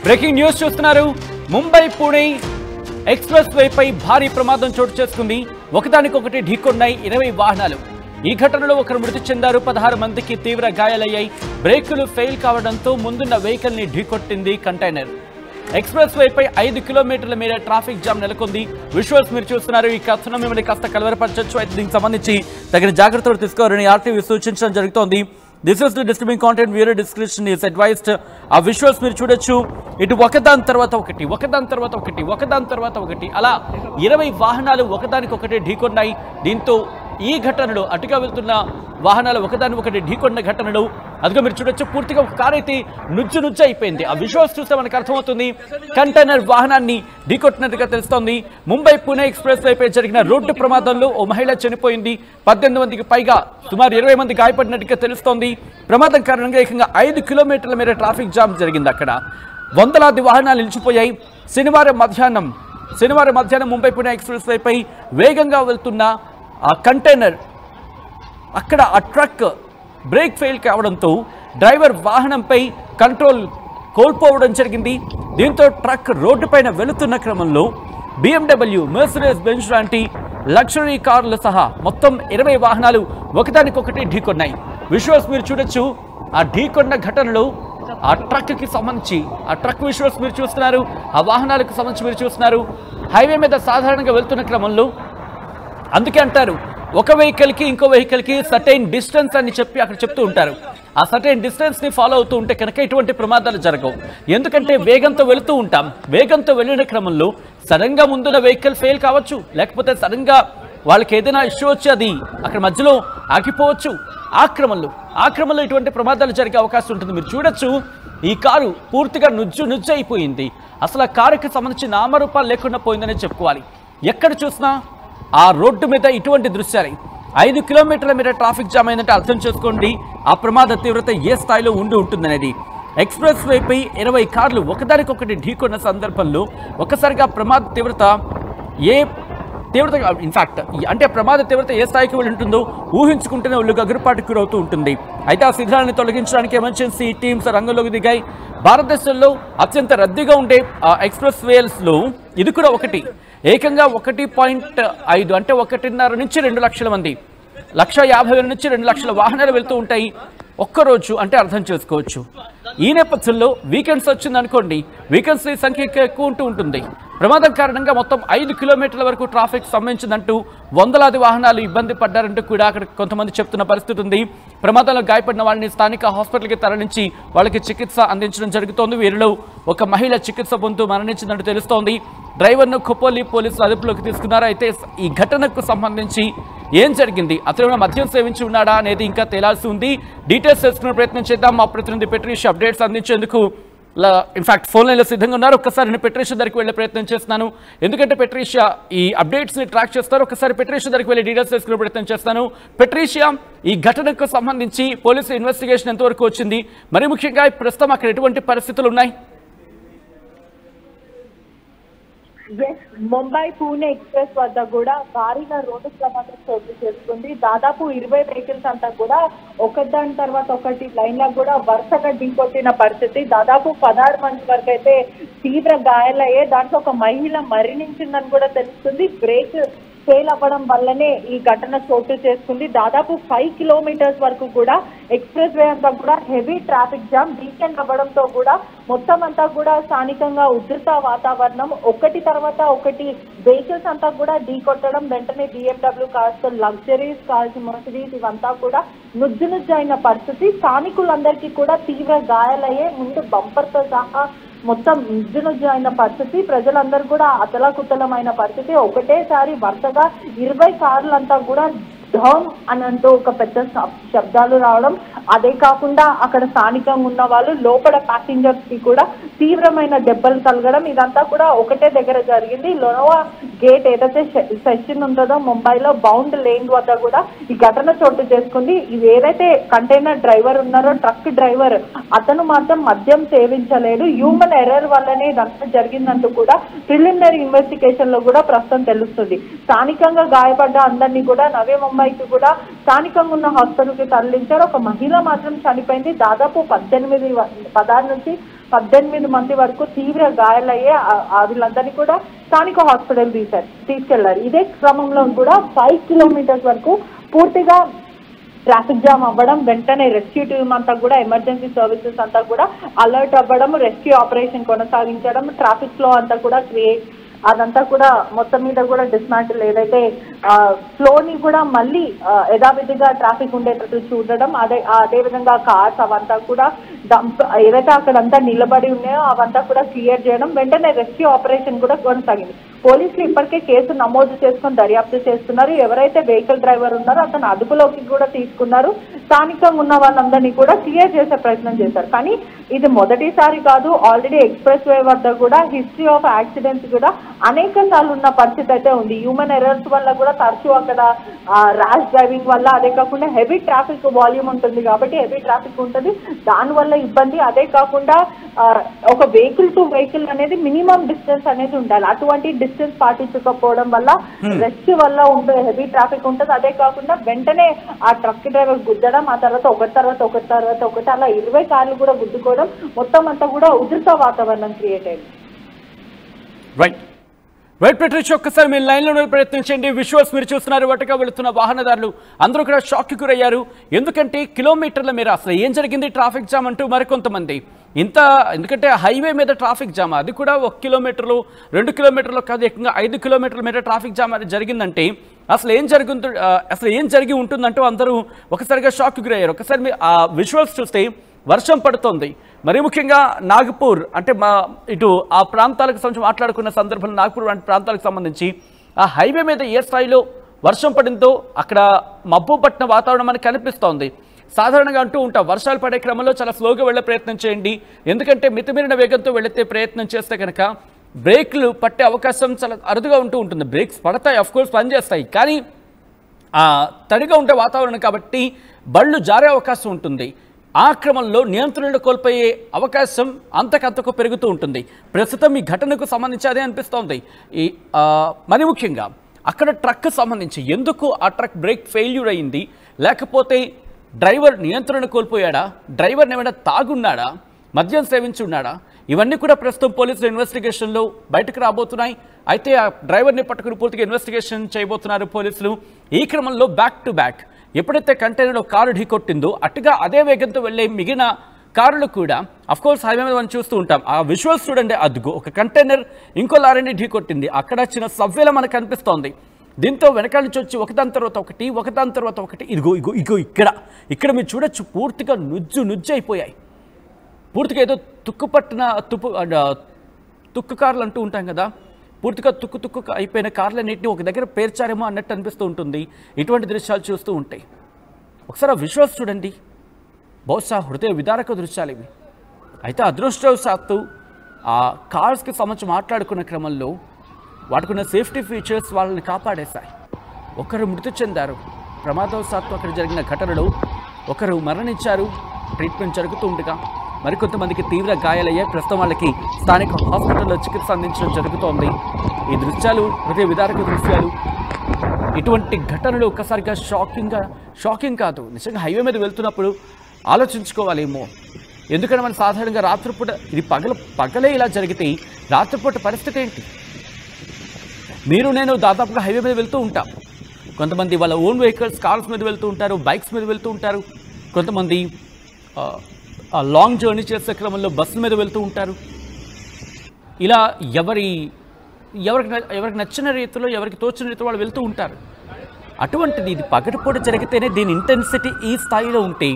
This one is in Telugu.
బ్రేకింగ్ న్యూస్ చూస్తున్నారు. ముంబై పూణే ఎక్స్‌ప్రెస్ వేపై భారీ ప్రమాదం చోటు చేసుకుంది. ఒకదానికొకటి ఢీకొన్నాయి 20 వాహనాలు. ఈ ఘటనలో ఒకరు మృతి చెందారు. 16 మందికి తీవ్ర గాయాలయ్యాయి. బ్రేకులు ఫెయిల్ కావడంతో ముందున్న వెహికల్ ని ఢీకొట్టింది కంటైనర్. ఎక్స్‌ప్రెస్ వేపై 5 కిలోమీటర్ల మేర ట్రాఫిక్ జామ్ నెలకొంది. విజువల్స్ మీరు చూస్తున్నారు. ఈ కథనం మిమ్మల్ని కాస్త కలవరపరచొచ్చు. అయితే దీనికి సంబంధించి తగిన జాగ్రత్తలు తీసుకోవాలని ఆర్టీవీ సూచించడం జరుగుతోంది. This is the disturbing content. Viewer discretion is advised. ఆ విజువల్స్ మీరు చూడొచ్చు. ఇటు ఒకదాని తర్వాత ఒకటి అలా 20 వాహనాలు ఒకదానికొకటి ఢీకొన్నాయి. దీంతో ఈ ఘటనలో అటుగా వెళ్తున్న వాహనాలు ఒకదానికొకటి ఢీకొన్న ఘటనలో అదిగో మీరు చూడొచ్చు. పూర్తిగా ఒక కారు అయితే నుజ్జు అయిపోయింది. ఆ విజువల్స్ చూస్తే మనకు అర్థమవుతుంది. కంటైనర్ వాహనాన్ని ఢీకొట్టినట్టుగా తెలుస్తోంది. ముంబై పూణే ఎక్స్‌ప్రెస్ వేపై జరిగిన రోడ్డు ప్రమాదంలో ఓ మహిళ చనిపోయింది. 18 మందికి పైగా సుమారు 20 మంది గాయపడినట్టుగా తెలుస్తోంది. ప్రమాదం కారణంగా ఏకంగా 5 కిలోమీటర్ల మేర ట్రాఫిక్ జామ్ జరిగింది. అక్కడ వందలాది వాహనాలు నిలిచిపోయాయి. శనివారం మధ్యాహ్నం ముంబై పూణే ఎక్స్‌ప్రెస్ వేపై వేగంగా వెళ్తున్న ఆ కంటైనర్ అక్కడ ఆ ట్రక్ బ్రేక్ ఫెయిల్ కావడంతో డ్రైవర్ వాహనంపై కంట్రోల్ కోల్పోవడం జరిగింది. దీంతో ట్రక్ రోడ్డుపైన వెళుతున్న క్రమంలో BMW, మెర్సిడెస్ బెంజ్ లాంటి లగ్జరీ కార్లు సహా మొత్తం 20 వాహనాలు ఒకదానికొకటి ఢీకొన్నాయి. విజువల్స్ మీరు చూడొచ్చు. ఆ ఢీకొన్న ఘటనలో ఆ ట్రక్కి సంబంధించి ఆ ట్రక్ విజువల్స్ మీరు చూస్తున్నారు. ఆ వాహనాలకు సంబంధించి మీరు చూస్తున్నారు. హైవే మీద సాధారణంగా వెళ్తున్న క్రమంలో అందుకే అంటారు ఒక వెహికల్కి ఇంకో వెహికల్కి సర్టైన్ డిస్టెన్స్ అని చెప్పి అక్కడ చెప్తూ ఉంటారు. ఆ సర్టైన్ డిస్టెన్స్ని ఫాలో అవుతూ ఉంటే కనుక ఇటువంటి ప్రమాదాలు జరగవు. ఎందుకంటే వేగంతో వెళుతూ ఉంటాం. వేగంతో వెళ్ళిన క్రమంలో సడన్గా ముందున్న వెహికల్ ఫెయిల్ కావచ్చు, లేకపోతే సడన్గా వాళ్ళకి ఏదైనా ఇష్యూ వచ్చి అది అక్కడ మధ్యలో ఆగిపోవచ్చు. ఆ క్రమంలో ఇటువంటి ప్రమాదాలు జరిగే అవకాశం ఉంటుంది. మీరు చూడొచ్చు. ఈ కారు పూర్తిగా నుజ్జు అయిపోయింది. అసలు ఆ కారుకి సంబంధించి నామరూపాలు లేకుండా పోయిందనే చెప్పుకోవాలి. ఎక్కడ చూసినా ఆ రోడ్డు మీద ఇటువంటి దృశ్యాలు. 5 కిలోమీటర్ల మీద ట్రాఫిక్ జామ్ అయిందంటే అర్థం చేసుకోండి ఆ ప్రమాద తీవ్రత ఏ స్థాయిలో ఉంటుందనేది. ఎక్స్‌ప్రెస్ వేపై 20 కార్లు ఒకదానికొకటి ఢీకొన్న సందర్భంలో ఒక్కసారిగా ప్రమాద తీవ్రత ఇన్ఫాక్ట్ అంటే ప్రమాద తీవ్రత ఏ స్థాయికి వెళ్ళి ఉంటుందో ఊహించుకుంటేనే ఒళ్ళు గగురుపాటుకు గురవుతూ ఉంటుంది. అయితే ఆ శిథిలాన్ని తొలగించడానికి ఎమర్జెన్సీ టీమ్స్ రంగంలోకి దిగాయి. భారతదేశంలో అత్యంత రద్దీగా ఉండే ఎక్స్‌ప్రెస్ వేస్లో ఇది కూడా ఒకటి. ఏకంగా 1.5 అంటే 1.5 నుంచి 2 లక్షల మంది, 1,50,000 నుంచి 2 లక్షల వాహనాలు వెళ్తూ ఉంటాయి ఒక్కరోజు అంటే అర్థం చేసుకోవచ్చు. ఈ నేపథ్యంలో వీకెండ్స్ వచ్చిందనుకోండి, వీకెండ్స్ ఈ సంఖ్య ఎక్కువ ఉంటుంది. ప్రమాదం కారణంగా మొత్తం 5 కిలోమీటర్ల వరకు ట్రాఫిక్ స్తంభించిందంటూ వందలాది వాహనాలు ఇబ్బంది పడ్డారంటూ కూడా అక్కడ కొంతమంది చెప్తున్న పరిస్థితి ఉంది. ప్రమాదంలో గాయపడిన వాళ్ళని స్థానిక హాస్పిటల్కి తరలించి వాళ్ళకి చికిత్స అందించడం జరుగుతోంది. వీరిలో ఒక మహిళ చికిత్స పొందుతూ మరణించిందంటూ తెలుస్తోంది. డ్రైవర్ను ఖోపోలి పోలీసులు అదుపులోకి తీసుకున్నారు. అయితే ఈ ఘటనకు సంబంధించి ఏం జరిగింది, అతను మద్యం సేవించి ఉన్నాడా అనేది ఇంకా తేలాల్సి ఉంది. డీటెయిల్స్ తెలుసుకునే ప్రయత్నం చేద్దాం. మా ప్రతినిధి పెట్రీషియా అప్డేట్స్ అందించేందుకు ఇన్ఫాక్ట్ ఫోన్ లైన్లో సిద్ధంగా ఉన్నారు. ఒక్కసారి నేను పెట్రీషియా దగ్గరికి వెళ్ళే ప్రయత్నం చేస్తున్నాను. ఎందుకంటే పెట్రీషియా ఈ అప్డేట్స్ని ట్రాక్ చేస్తారు. ఒకసారి పెట్రీషియా దగ్గరికి వెళ్ళి డీటెయిల్స్ తెలుసుకునే ప్రయత్నం చేస్తాను. పెట్రీషియా, ఈ ఘటనకు సంబంధించి పోలీసు ఇన్వెస్టిగేషన్ ఎంతవరకు వచ్చింది, మరి ముఖ్యంగా ప్రస్తుతం అక్కడ ఎటువంటి పరిస్థితులు ఉన్నాయి? ముంబై పూణే ఎక్స్‌ప్రెస్ వద్ద కూడా భారీగా రోడ్డు ప్రమాదం చోటు చేసుకుంది. దాదాపు 20 వెహికల్స్ అంతా కూడా ఒకదాని తర్వాత ఒకటి లైన్ లో కూడా వరుసగా ఢీకొట్టిన పరిస్థితి. దాదాపు 16 మంది వరకు అయితే తీవ్ర గాయాలయ్యే, దాంట్లో ఒక మహిళ మరణించిందని కూడా తెలుస్తుంది. బ్రేక్ ఫెయిల్ అవ్వడం వల్లనే ఈ ఘటన చోటు చేసుకుంది. దాదాపు 5 కిలోమీటర్స్ వరకు కూడా ఎక్స్‌ప్రెస్ వే అంతా కూడా హెవీ ట్రాఫిక్ జామ్. వీకెండ్ అవ్వడంతో కూడా మొత్తం అంతా కూడా స్థానికంగా ఉధృత వాతావరణం. ఒకటి తర్వాత ఒకటి వెహికల్స్ అంతా కూడా ఢీకొట్టడం, వెంటనే BMW cars, luxuries cars, Mercedes ఇవంతా కూడా నుజ్జు అయిన పరిస్థితి. స్థానికులందరికీ కూడా తీవ్ర గాయాలయ్యే, ముందు బంపర్ తో సహా మొత్తం నుజ్జు అయిన పరిస్థితి. ప్రజలందరూ కూడా అతలాకుతలమైన పరిస్థితి. ఒకటేసారి వరుసగా 20 కార్లంతా కూడా ఢమ్ అని అంటూ ఒక పెద్ద శబ్దాలు రావడం. అదే కాకుండా అక్కడ స్థానికంగా ఉన్న వాళ్ళు లోపల ప్యాసింజర్స్ కి కూడా తీవ్రమైన దెబ్బలు తగలడం. ఇదంతా కూడా ఒకటే దగ్గర జరిగింది. లోనోవా గేట్ ఏదైతే సెక్షన్ ఉంటుందో ముంబైలో బౌండ్ లేన్ వద్ద కూడా ఈ ఘటన చోటు చేసుకుంది. ఇది ఏదైతే కంటైనర్ డ్రైవర్ ఉన్నారో, ట్రక్ డ్రైవర్, అతను మాత్రం మద్యం సేవించలేడు. హ్యూమన్ ఎర్రర్ వల్లనే ఇదంతా జరిగిందంటూ కూడా ప్రిలిమినరీ ఇన్వెస్టిగేషన్ లో కూడా ప్రస్తుతం తెలుస్తుంది. స్థానికంగా గాయపడ్డ అందరినీ కూడా నవీ ముంబై అమ్మాయికి కూడా స్థానికంగా ఉన్న హాస్పిటల్కి తరలించారు. ఒక మహిళ మాత్రం చనిపోయింది. దాదాపు 16 నుంచి 18 మంది వరకు తీవ్ర గాయాలయ్యే వీళ్ళందరినీ కూడా స్థానిక హాస్పిటల్ తీసుకెళ్లారు. ఇదే క్రమంలో కూడా 5 కిలోమీటర్స్ వరకు పూర్తిగా ట్రాఫిక్ జామ్ అవ్వడం, వెంటనే రెస్క్యూ టీమ్ అంతా కూడా ఎమర్జెన్సీ సర్వీసెస్ అంతా కూడా అలర్ట్ అవ్వడం, రెస్క్యూ ఆపరేషన్ కొనసాగించడం, ట్రాఫిక్ ఫ్లో అంతా కూడా అదంతా కూడా మొత్తం మీద కూడా డిస్మాంటిల్ ఏదైతే ఫ్లోని కూడా మళ్ళీ యథావిధిగా ట్రాఫిక్ ఉండేటట్టు చూడడం, అదేవిధంగా కార్స్ అవంతా కూడా ఏదైతే అక్కడంతా నిలబడి ఉన్నాయో అవంతా కూడా క్లియర్ చేయడం, వెంటనే రెస్క్యూ ఆపరేషన్ కూడా కొనసాగింది. పోలీసులు ఇప్పటికే కేసు నమోదు చేసుకుని దర్యాప్తు చేస్తున్నారు. ఎవరైతే వెహికల్ డ్రైవర్ ఉన్నారో అతను అదుపులోకి కూడా తీసుకున్నారు. స్థానికంగా ఉన్న వాళ్ళందరినీ కూడా క్లియర్ చేసే ప్రయత్నం చేశారు. కానీ ఇది మొదటిసారి కాదు. ఆల్రెడీ ఎక్స్ప్రెస్ వే వద్ద కూడా హిస్టరీ ఆఫ్ యాక్సిడెంట్స్ కూడా అనేక సార్లు ఉన్న పరిస్థితి అయితే ఉంది. హ్యూమన్ ఎర్రర్స్ వల్ల కూడా తరచూ అక్కడ ర్యాష్ డ్రైవింగ్ వల్ల, అదే కాకుండా హెవీ ట్రాఫిక్ వాల్యూమ్ ఉంటుంది కాబట్టి హెవీ ట్రాఫిక్ ఉంటుంది, దానివల్ల ఇబ్బంది. అదే కాకుండా ఒక వెహికల్ టు వెహికల్ అనేది మినిమం డిస్టెన్స్ అనేది ఉండాలి. అటువంటి డిస్టెన్స్ పాటించకపోవడం వల్ల రెస్ట్ వల్ల ఉండే హెవీ ట్రాఫిక్ ఉంటుంది. అదే కాకుండా వెంటనే ఆ ట్రక్ డ్రైవర్ గుద్దడం, ఆ తర్వాత ఒకటి అలా 20 కార్లు కూడా గుద్దుకోవడం, మొత్తం అంతా కూడా ఉధృత వాతావరణం క్రియేట్ అయింది. రైట్ పెట్రిష్, ఒక్కసారి మీరు లైన్లో ప్రయత్నించండి. విజువల్స్ మీరు చూస్తున్నారు. వాటిగా వెళుతున్న వాహనదారులు అందరూ కూడా షాక్కి గురయ్యారు. ఎందుకంటే కిలోమీటర్ల మేర అసలు ఏం జరిగింది ట్రాఫిక్ జామ్ అంటూ మరికొంతమంది ఎందుకంటే హైవే మీద ట్రాఫిక్ జామ్, అది కూడా 1 కిలోమీటర్లు 2 కిలోమీటర్లు కాదు, ఏకంగా 5 కిలోమీటర్ల మీద ట్రాఫిక్ జామ్ అది జరిగిందంటే అసలు ఏం జరిగి ఉంటుందంటూ అందరూ ఒకసారిగా షాక్కి గురయ్యారు. ఒకసారి మీరు ఆ విజువల్స్ చూస్తే వర్షం పడుతోంది. మరి ముఖ్యంగా నాగపూర్ అంటే ఇటు ఆ ప్రాంతాలకు సంబంధించి మాట్లాడుకున్న సందర్భంలో నాగపూర్ వంటి ప్రాంతాలకు సంబంధించి ఆ హైవే మీద ఏ స్థాయిలో వర్షం పడిందో అక్కడ మబ్బు పట్టిన వాతావరణం మనకు కనిపిస్తోంది. సాధారణంగా అంటూ ఉంటాం, వర్షాలు పడే క్రమంలో చాలా స్లోగా వెళ్ళే ప్రయత్నం చేయండి, ఎందుకంటే మితిమీరిన వేగంతో వెళితే ప్రయత్నం చేస్తే కనుక బ్రేక్లు పట్టే అవకాశం చాలా అరుదుగా ఉంటుంది. బ్రేక్స్ పడతాయి, అఫ్కోర్స్ పనిచేస్తాయి, కానీ తడిగా ఉండే వాతావరణం కాబట్టి బళ్ళు జారే అవకాశం ఉంటుంది. ఆ క్రమంలో నియంత్రణలు కోల్పోయే అవకాశం అంతకంతకు పెరుగుతూ ఉంటుంది. ప్రస్తుతం ఈ ఘటనకు సంబంధించి అదే అనిపిస్తోంది. మరి ముఖ్యంగా అక్కడ ట్రక్ సంబంధించి ఎందుకు ఆ ట్రక్ బ్రేక్ ఫెయిల్యూర్ అయింది, లేకపోతే డ్రైవర్ నియంత్రణ కోల్పోయాడా, డ్రైవర్ని ఏమైనా తాగున్నాడా, మద్యం సేవించి ఉన్నాడా, ఇవన్నీ కూడా ప్రస్తుతం పోలీసుల ఇన్వెస్టిగేషన్లో బయటకు రాబోతున్నాయి. అయితే ఆ డ్రైవర్ని పట్టుకుని పూర్తిగా ఇన్వెస్టిగేషన్ చేయబోతున్నారు పోలీసులు. ఈ క్రమంలో బ్యాక్ టు బ్యాక్ ఎప్పుడైతే కంటైనర్లో కారు ఢీకొట్టిందో అటుగా అదే వేగంతో వెళ్ళే మిగిలిన కార్లు కూడా అఫ్కోర్స్ హైవే మీద మనం చూస్తూ ఉంటాం. ఆ విజువల్స్ చూడండి, అదుగో ఒక కంటైనర్ ఇంకో లారీని ఢీకొట్టింది. అక్కడ చిన్న సవ్వేల మనకు కనిపిస్తోంది. దీంతో వెనకాల నుంచి వచ్చి ఒకదాని తర్వాత ఒకటి ఇగో ఇక్కడ మీరు చూడొచ్చు, పూర్తిగా నుజ్జు అయిపోయాయి. పూర్తిగా ఏదో తుక్కు కార్లు అంటూ ఉంటాం కదా, పూర్తిగా తుక్కు అయిపోయిన కార్లన్నింటినీ ఒక దగ్గర పేర్చారేమో అన్నట్టు అనిపిస్తూ ఉంటుంది. ఇటువంటి దృశ్యాలు చూస్తూ ఉంటాయి. ఒకసారి ఆ విజువల్స్ చూడండి, బహుశా హృదయ విదారక దృశ్యాలు ఇవి. అయితే అదృష్టవశాత్తు ఆ కార్స్కి సంబంధించి మాట్లాడుకున్న క్రమంలో వాటికున్న సేఫ్టీ ఫీచర్స్ వాళ్ళని కాపాడేశాయి. ఒకరు మృతి చెందారు ప్రమాదవశాత్తు అక్కడ జరిగిన ఘటనలో, ఒకరు మరణించారు ట్రీట్మెంట్ జరుగుతూ ఉండగా, మరికొంతమందికి తీవ్ర గాయాలయ్యాయి. ప్రస్తుతం వాళ్ళకి స్థానిక హాస్పిటల్లో చికిత్స అందించడం జరుగుతోంది. ఈ దృశ్యాలు హృదయ విదారక దృశ్యాలు. ఇటువంటి ఘటనలు ఒక్కసారిగా షాకింగ్ కాదు, నిజంగా హైవే మీద వెళ్తున్నప్పుడు ఆలోచించుకోవాలేమో. ఎందుకంటే మనం సాధారణంగా రాత్రిపూట ఇది పగలే ఇలా జరిగితే రాత్రిపూట పరిస్థితి ఏంటి? మీరు నేను దాదాపుగా హైవే మీద వెళ్తూ ఉంటాం. కొంతమంది వాళ్ళ ఓన్ వెహికల్స్ కార్స్ మీద వెళ్తూ ఉంటారు, బైక్స్ మీద వెళ్తూ ఉంటారు. కొంతమంది లాంగ్ జర్నీ చేసే క్రమంలో బస్సుల మీద వెళ్తూ ఉంటారు. ఇలా ఎవరికి నచ్చిన రీతిలో, ఎవరికి తోచిన రీతిలో వాళ్ళు వెళ్తూ ఉంటారు. అటువంటిది ఇది పగటిపూట జరిగితేనే దీని ఇంటెన్సిటీ ఈ స్థాయిలో ఉంటే